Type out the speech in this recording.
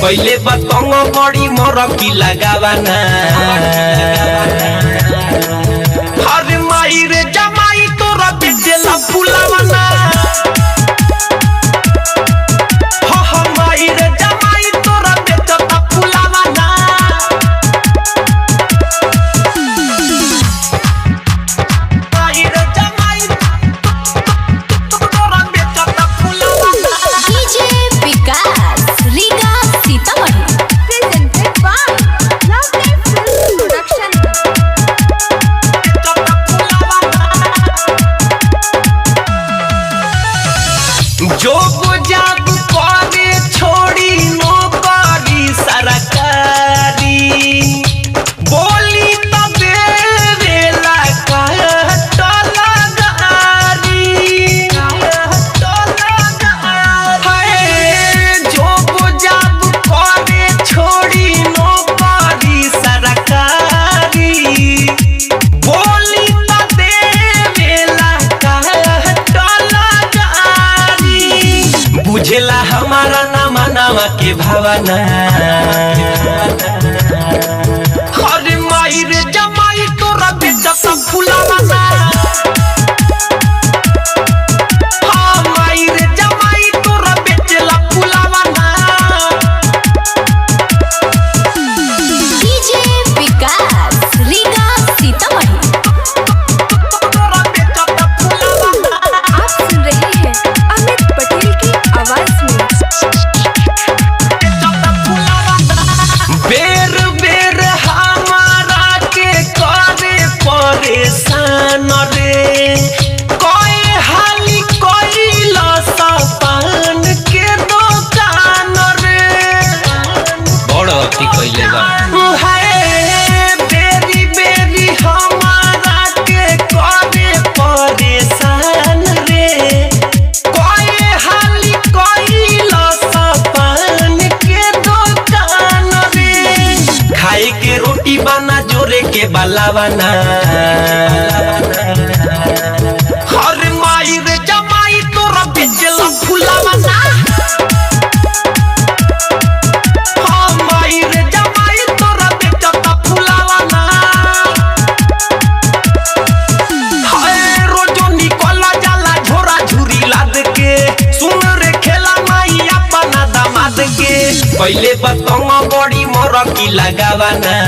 पहले बतंग बड़ी मोर की लगावाना हर माई रे जमाई तोरा बेचेला फुलावाना हो माई रे जमाई तोरा बेचता फुलावाना माई रे जमाई तोरा बेचता फुलावाना। DJ Vikas Riga Sitamarhi presented by Lovely film production. जो जाब करे छोड़ी नौकरी सरकारी बोली तबे वेला जो जाब करे छोड़ी नौकरी सरकारी बोली तबे वेला बुझेला हमारा नामा नामा के भावना हर माई रे जमाई तोरा बेचता फुलावाना हाँ माई रे जमाई तोरा बेचेला फुलावाना। डीजे विकास रीगा सीतामढ़ी। तोरा बेचता फुलावाना। आप सुन रहे हैं अमित पटेल की आवाज में। बेर बेर हमारा के करे परेशान रे कोई हाली कोई लसपान के दुकान रे बड़ अति कइले बा हाय बेरी बेरी हमारा के करे परेशान रे कोई हाली कोई लसपान के दुकान रे खाए के रोटी बना जोरे के बलावाना हर माई रे जमाई तोरा बेचेला फुलावाना हाँ माई रे जमाई तोरा बेचता फुलावाना। हाय रोजो निकला जाला झोरा झुरी लाद के सुन रे खेला माई अपना दामाद के पहले बतंग बड़ी मोर की लगावाना